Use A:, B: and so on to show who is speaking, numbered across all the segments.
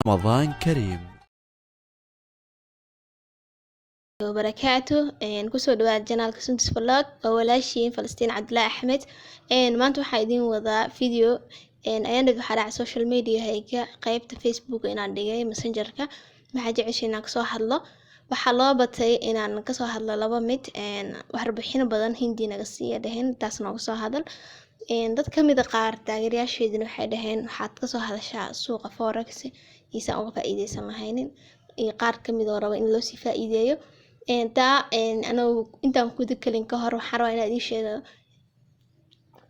A: رمضان كريم.
B: وبركاته kusoo dhawaad janaalka Suntis Vlog oo walaashiin Falastiin Cabdilaahi Axmed maanta waxaa idin wadaa video ayaan dhig waxaa dhacay social media hayga qaybta Facebook inaan dhigay messengerka maxaa jeceshay inaan kasoo hadlo waxaa loo batay inaan kasoo hadlo laba mid warbixino badan hindi naga siiya dhaheen taasna uga soo hadal dad kamid ah qaar taageerayaasheedina waxay dhaheen waxaad kasoo hadashaa suuqa forex isaan uga faa'iideysan lahaynin iyo qaar kamid oo raba in loo sii faa'iideeyo أنا أنت كنت كلين كهر وحروا إن شيء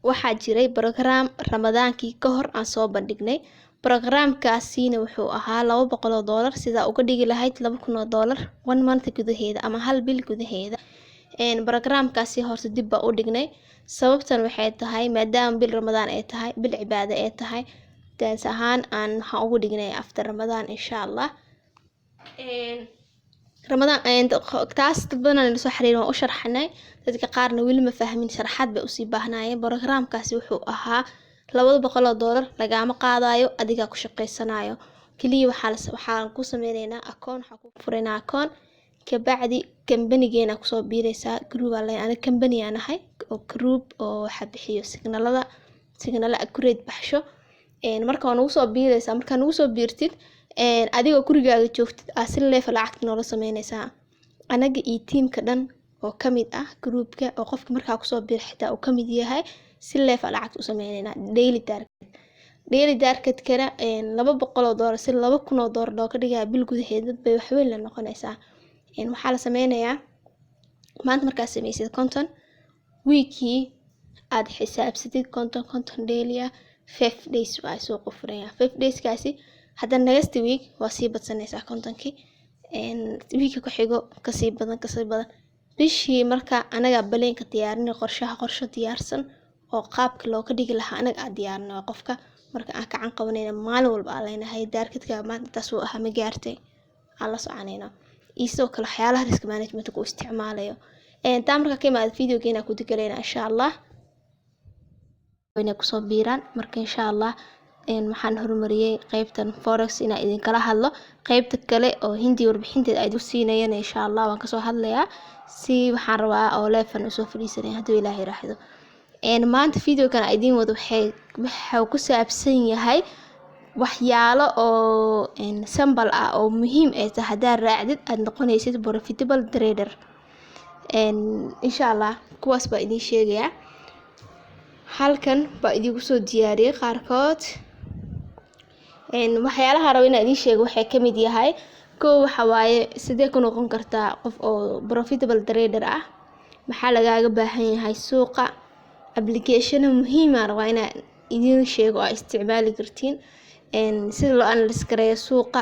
B: واحد جري برنامج رمضان كي كهر عن صوب بدقني برنامج كاسين وحوها لو بقول $1 سيدا وكدي لهاي لو كنا $1 1 month كده هيدا أما هل بيل كده هيدا برنامج كاسي هرس دب أودقني سببتنا وحيد هاي مادام بالرمضان هاي بالعبادة هاي تنسهان عن هاودقني أفتر رمضان إن شاء الله رمضان taas dad badan aan soo xiriirin oo u sharxnay dadka qaarna weli ma fahmin sharaxaad bay u sii baahnayeen barnaamijkaasi wuxuu ahaa $200 lagama qaadayo adiga ku shaqeysanayo kaliya waxaan ku sameynaynaa akoon waxa ku fureynaa akoon ka bacdi company-geena ku soo biiraysaa group aan leeyahay company aan ahay oo group oo waxa bixiyo signal accurate baxsho marka aan ugu soo biiraysaa marka aan ugu soo biirtid adigoo gurigaaga joogtid si level lacagta noola sameynaysaa anaga iyo teamka dhan oo kamid ah groupka oo qofka markaa kusoo biir xitaa uu kamid yahay si level lacagta u sameynayna daily target kana $200 si $2,000 loo ka dhigaa bil gudaheed dad bay wax weyn la noqonaysaa waxaa la sameynayaa maanta markaa sameysid content weekii aad xisaabsatid content daily 5 days waa soo qofraya 5 days kaasi hadda next week waa sii badsanaysaa content-kii week ku xigo kasii badan bishii marka anaga baleenka diyaarinay qorshe diyaarsan oo qaabka loo ka dhigi lahaa anaga diyaarinay qofka marka aan gacan qabanayna maalin walba aan leenahay targetka maanta taas oo ah ma gaartay aan la soconayna isoo kale waxyaalaha risk management ku isticmaalayo taa marka ka imaad video-geena ku digaleena insha Allah wayna ku soo biiraan marka insha Allah waxaan horumariyay qaybtan forex ina idin kala hadlo qaybta kale oo hindi warbixinteed ay u siinayeen insha Allah waan ka soo hadlayaa si waxaan rabaa oo leefan soo fadhiisanay hadii Ilaahay raaxdo maanta video-kan idin wado waxa ku saabsan yahay waxyaalo oo symbol ah oo muhiim ah hadaa raacdid aad noqonaysid profitable trader insha Allah kuwaas baa idin sheegaya halkan baa idin soo diyaariyay qaarkood waxyaalaha rabo inaan idin sheego waxay kamid yahay waxa waaye sidee ku noqon kartaa qof oo profitable trader ah maxaa lagaaga baahan yahay suuqa application muhiim ah waa inaan idin sheego oo isticmaali kartiin sida loo analysis gareeyo suuqa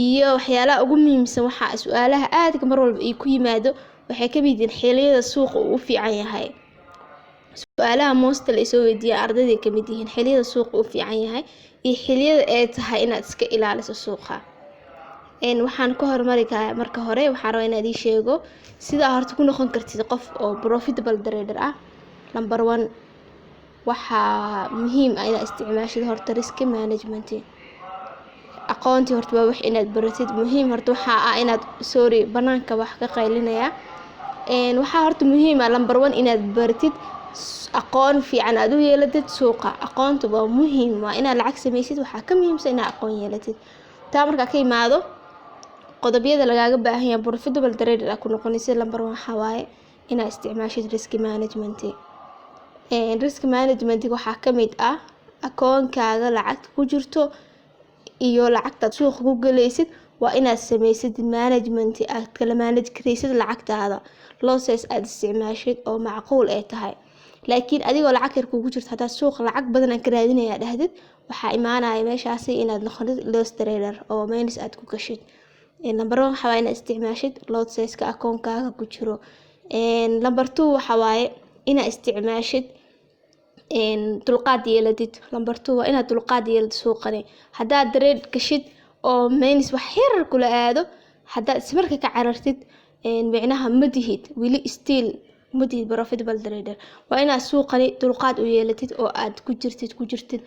B: iyo waxyaalaha ugu muhiimsan waxa su'aalaha aad mar walba ay ku yimaado waxay kamid yihiin xilliyada suuqa uu fiican yahay su'aalaha most la soo weydiiyo ardayda kamid yihiin xilliyada suuqa uu fiican yahay iyo xilliyada ay tahay inaad iska ilaaliso suuqa waxaan ka hormari karaa marka hore waxaan rabaa inaan idin sheego sida horta ku noqon kartid qof oo profitable trader ah number 1 waxa muhiim ah inaad isticmaashid horta risk management aqoonti horta waa wax inaad baratid muhiim horta waxa ah inaad banaanka wax ka qaylinaya waxa horta muhiim ah number 1 inaad baratid aqoon fiican aad u yeelatid suuqa aqoontu waa muhiim waa inaad lacag sameysid waxa ka muhiimsan inaad aqoon yeelatid taa marka ka imaado qodobyada lagaaga baahan yahay profitable trader ku noqonaysid number 1 waxa waaye inaad isticmaashid risk management waxa kamid ah akoonkaaga lacag ku jirto iyo lacagta suuqa ku galaysid waa inaad sameysid management aad kala manage kareysid lacagtaada losses aad isticmaashid oo macquul ay tahay laakiin adigoo lacag yar kugu jirto hadaa suuq lacag badan aan ka raadinaya dhahdid waxa imaanaya meeshaasi inaad noqotid loss trader oo minus aad ku gashid number 1 waxa waaye inaad isticmaashid losses-ka akoonkaaga ku jiro number 2 waxa waaye inaad isticmaashid dulqaad yeelatid number 2 waa inaad dulqaad yeelatid suuqani hadaa trade gashid oo minus wax yar kula aado hadaa ismarka ka carartid micnaha madihid wili still madihid profitable trader waa inaad suuqani dulqaad u yeelatid oo aad ku jirtid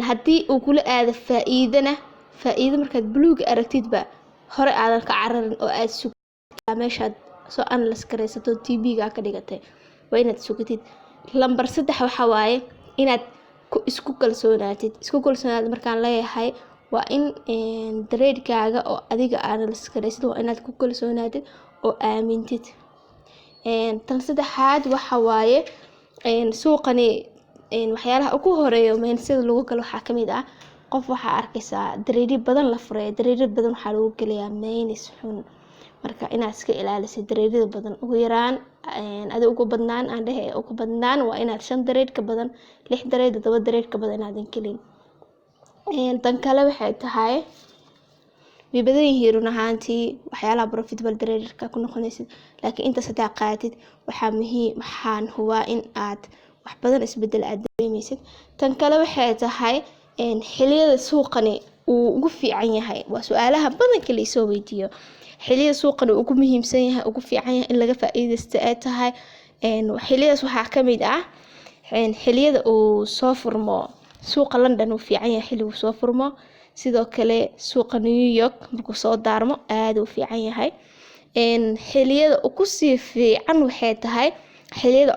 B: hadii uu kula aado faa'iido markaad buluuga aragtidba hore aadan ka cararin oo aad sugtaa meeshaad soo analyse garaysato TB-ga ka dhigatay waa inaad sugatid. lambar 3 waxa waaye inaad isku kalsoonaad markaan leeyahay waa in trade-kaaga oo adiga analyse garaysid waa inaad ku kalsoonaatid oo aamintid. tan saddexaad waxa waaye suuqani waxyaalaha ugu horeeyo sida lagu galo waxaa kamid ah qof waxaa arkaysaa trade badan la furay, trade badan waxaa lagu galayaa minus xun. marka inaad iska ilaalisid trade badan ugu yaraan ugu badnaan waa inaad 5 trade ka badan 6 trade 7 trade ka badan inaadan gelin. tan kale waxay tahay way badan yihiin run ahaantii waxyaalaha profitable trader-ka ku noqonaysid, laakiin inta saddex qaatid waxaan hubaa in aad wax badan isbedel aad dareemaysid. tan kale waxay tahay xilliyada suuqani uu ugu fiican yahay waa su'aalaha badanka la isoo weydiiyo. xilliyada suuqani ugu muhiimsan yahay ugu fiican yahay in laga faa'iideysto ay tahay xilliyadaas waxaa kamid ah xilliyada uu soo furmo suuqa London uu fiican yahay xilligu soo furmo, sidoo kale suuqa New York markuu soo daarmo aad uu fiican yahay. xilliyada ugu sii fiican waxay tahay xilliyada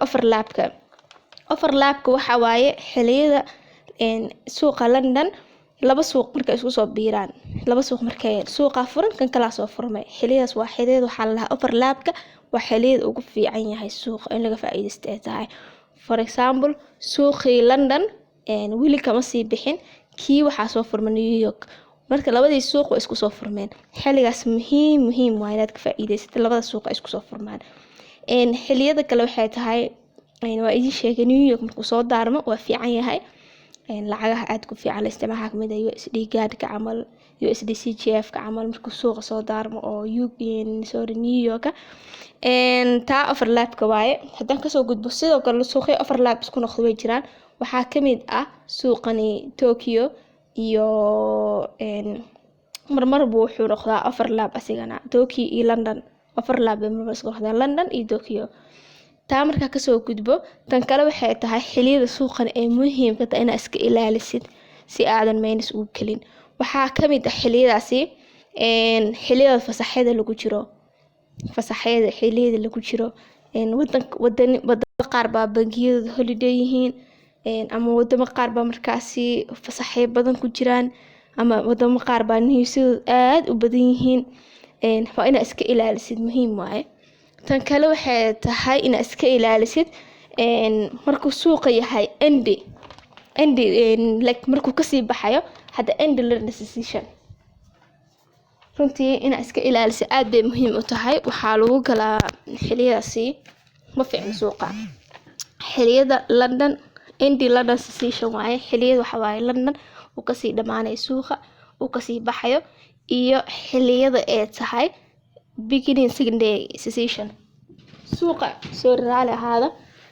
B: overlapka waxa waaye xilliyada suuqa London laba suuq markay isku soo biiraan, laba suuq markay suuqa furan kan kala soo furmay, xilliyadaas waa xilliyada waxa la overlapka waa xilliyada ugu fiican yahay suuqa in laga faa'iideysto ay tahay. for example suuqii London wili kama sii bixin kii waxaa soo furmay New York, marka labadii suuq way isku soo furmeen. xilligaas muhiim waa inaad ka faa'iideysatid labada suuq ay isku soo furmaan. xilliyada kale waxay tahay waa idin sheegay New York markuu soo daarmo waa fiican yahay. lacagaha aad ku fiican la isticmaalo kamid ah USD gaadhka camal, USD CGF ka camal markuu suuqa soo daarmo oo New York taa overlapka waaye. haddaan kasoo gudbo sidoo kale suuqyo overlap isku noqdo way jiraan. waxaa kamid ah suuqani Tokyo iyo marmar buu wuxuu noqdaa overlap asigana Tokyo iyo London overlap bay marmar isku noqdaan London iyo Tokyo. taa markaa kasoo gudbo tan kale waxay tahay xilliyada suuqan ee muhiimka ah inaad iska ilaalisid si aadan minus ugu gelin. waxaa kamid ah xilliyadaasi xilliyada fasaxyada lagu jiro wadamo qaar baa bangiyada holiday yihiin ama wadamo qaar baa markaasi fasaxyo badan ku jiraan ama wadamo qaar baa newsadu aad u badan yihiin. waa inaad iska ilaalisid muhiim waaye. tan kale waxay tahay inaad iska ilaalisid markuu suuqa yahay endi like markuu kasii baxayo hadda end decision runtii inaad iska ilaalisid aad bay muhiim u tahay. waxaa lagu galaa xilliyadaasi ma fiicna suuqa. xilliyada London decision waaye xilliyada waxa waaye London uu kasii dhamaanayo suuqa uu kasii baxayo iyo xilliyada ay tahay beginning Sydney decision.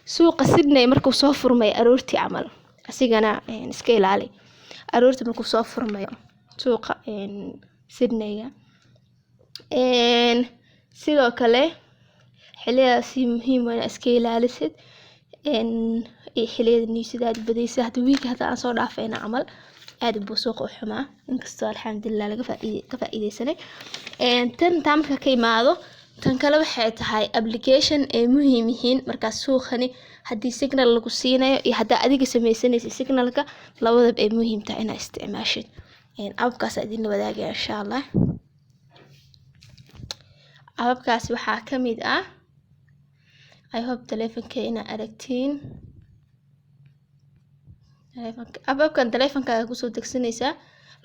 B: suuqa Sydney markuu soo furmay aroortii camal asigana iska ilaali aroortii markuu soo furmayo suuqa Sydney-ga. sidoo kale xilliyadaasi muhiim waa inaad iska ilaalisid xilliyada newsada aad badaysa hadda wiilka hadda aan soo dhaafayna camal aad buu suuqa u xumaa inkastoo alxamdulillah laga faa'iideysanay. taa marka ka imaado tan kale waxay tahay application ay muhiim yihiin markaas suuqani haddii signal lagu siinayo iyo haddaa adiga sameysanaysid signalka labadaba ay muhiim tahay inaad isticmaashid. ababkaas idin wadaagaya insha Allah. ababkaas waxaa kamid ah I hope telefonka inaad aragtiin. ababkan telefonkaaga kusoo degsanaysaa,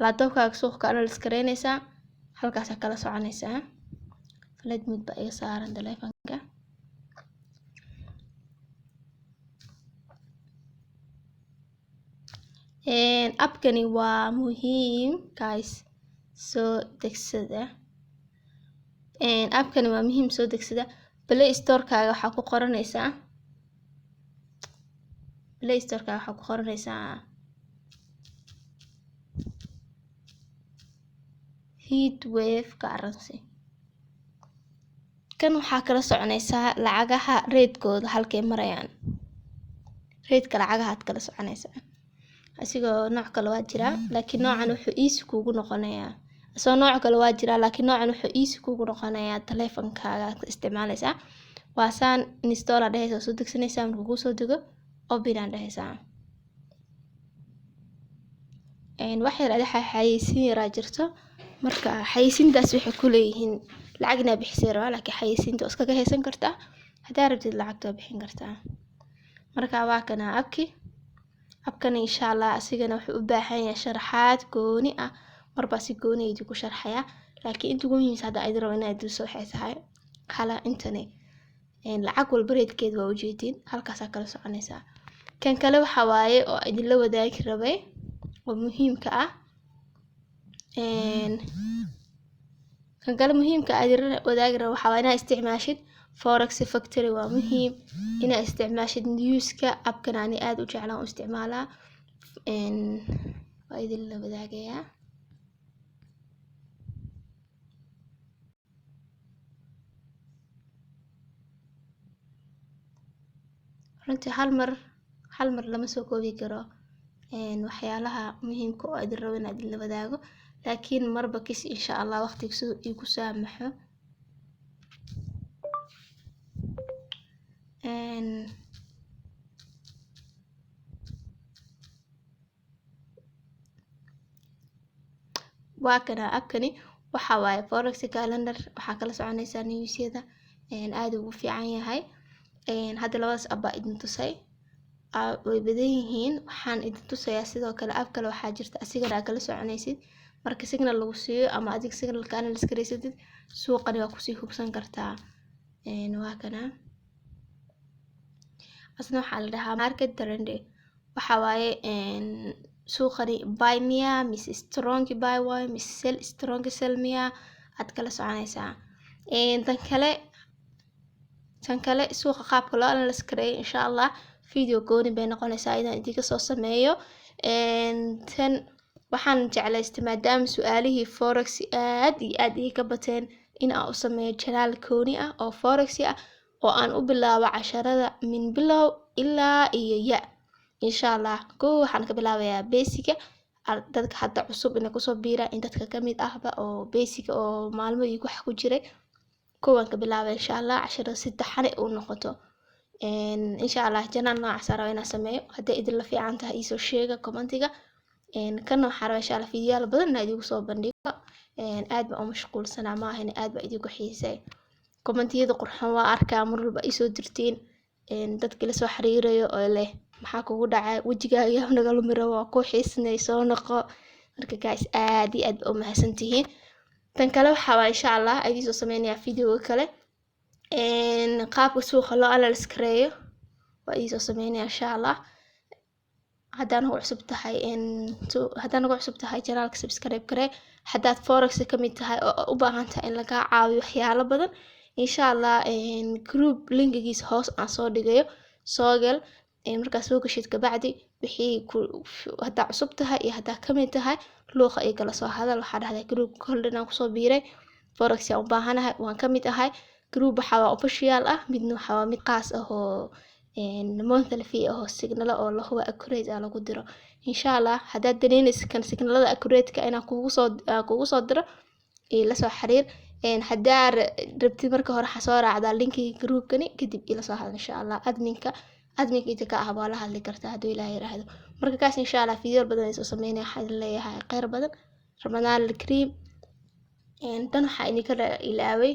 B: laptopkaaga suuqa ka analyse garaynaysaa, halkaas kala soconaysaa. flight mode baa iga saaran telefonka. abkani waa muhiim guys soo degsada. abkani waa muhiim soo degsada. Play Store-kaaga waxaa ku qoranaysaa Heatwave currency. kan waxaa kala soconaysaa lacagaha rate-kooda halkay marayaan. rate-ka lacagaha aad kala soconaysaa. asigoo nooc kale waa jiraa laakiin noocan wuxuu easy kuugu noqonayaa asoo nooc kale waa jiraa laakiin noocan wuxuu easy kuugu noqonayaa taleefankaaga ka isticmaalaysaa waa saan install aa dhehaysaa soo degsanaysaa markuu kuu soo dego open aa dhehaysaa wax yar adaxa xayeysiin yaraa jirto marka xayeysiintaas waxay ku leeyihiin lacagna bixisay rabaa laakiin xayeysiinta oo iskaga haysan kartaa hadaa rabtid lacagta bixin kartaa marka waa kana abkan insha Allah asigana wuxuu u baahan yahay sharaxaad gooni ah marba si gooni ah ku sharxaya laakiin inta ugu muhiimsan hada ay rabo inaad dul soo xeesahay kala intane lacag walba reedkeed waa ujeedin halkaas kala soconaysa kan kale waxa waaye oo idin la wadaagi rabay oo muhiimka ah kan kale muhiimka ah idin wadaagi rabay waxa waaye inaad isticmaashid forex factory waa muhiim inaad isticmaashid newska abkan ani aad u jeclaan u isticmaalaa waa idin la wadaagayaa runtii hal mar lama soo koobi karo waxyaalaha muhiimka oo idin rabo inaad la wadaago laakiin marba kis insha Allah waqtigiisu igu saamaxo waa kana abkani waxa waaye forex calendar waxa kala soconaysaa newsyada aad ugu fiican yahay hadda labadaas abba idin tusay way badan yihiin waxaan idin tusayaa sidoo kale ab kale waxaa jirta asigana kala soconaysid marka signal lagu siiyo ama adig signalka aan la iskareysatid suuqani waa ku sii hubsan kartaa waa kana asna waxa la dhahaa market trend waxa waaye suuqani buy miya miss strong buy waaye miss sell strong sell miya aad kala soconaysaa tan kale suuqa qaabka loo analyse kareeyo insha Allah video gooni bay noqonaysaa inaan idinka soo sameeyo tan waxaan jeclaystay maadaama su'aalihii forex aad iyo aad iga bateen in aan u sameeyo channel gooni ah oo forex ah oo aan u bilaabo casharada min bilow ilaa iyo ya insha Allah waxaan ka bilaabayaa basic dadka hadda cusub inay ku soo biira in dadka kamid ahba oo basic oo maalmoodii wax ku jiray kuwan ka bilaabay insha Allah casharada saddexane uu noqoto insha Allah channel noocaas ah inaan sameeyo haddii idin la fiican tahay isoo sheega commentiga kan waxaan rabaa insha Allah fiidiyoyaal badan inaan idigu soo bandhigo aad baan u mashquulsanaa ma ahan aad baan idigu xiisay commentiyada qurxan waa arkaa mar walba isoo dirtiin dadka la soo xiriirayo oo leh maxaa kugu dhacay wajigaaga naga lumira waa ku xiisnay soo noqo marka guys aad iyo aad u mahadsantihiin tan kale waxa waa insha Allah ay soo sameeynaya video kale qaabka suuqa loo analyse kareeyo waa soo sameeynaya insha Allah haddaan ugu cusub tahay channelka subscribe karee haddaad forex ka mid tahay oo u baahan tahay in laga caawiyo waxyaalo badan insha Allah group linkigiisa hoos aan soo dhigayo soo gal markaa soo gashid kabacdi wixii haddaa cusub tahay iyo haddaa ka mid tahay luuqa ay kala soo hadal waxaa dhahday group holden aan kusoo biiray forex aan u baahanahay waan ka mid ahay group waxa waa official ah midna waxa waa mid qaas ah oo monthly fee oo signal oo la huwa accurate ah lagu diro insha Allah haddaad daneynaysid kan signalada accurate ka inaan kugu soo diro la soo xiriir haddaa rabtid marka hore waxa soo raacdaa linkiga groupkani kadib ila soo hadal insha Allah adminka inta ka ah waa la hadli kartaa haddii Ilaahay yiraahdo marka kaas insha Allah video badan ay soo sameynaya waxaan leeyahay khayr badan Ramadaan al-Kareem tan waxa idinka ilaaway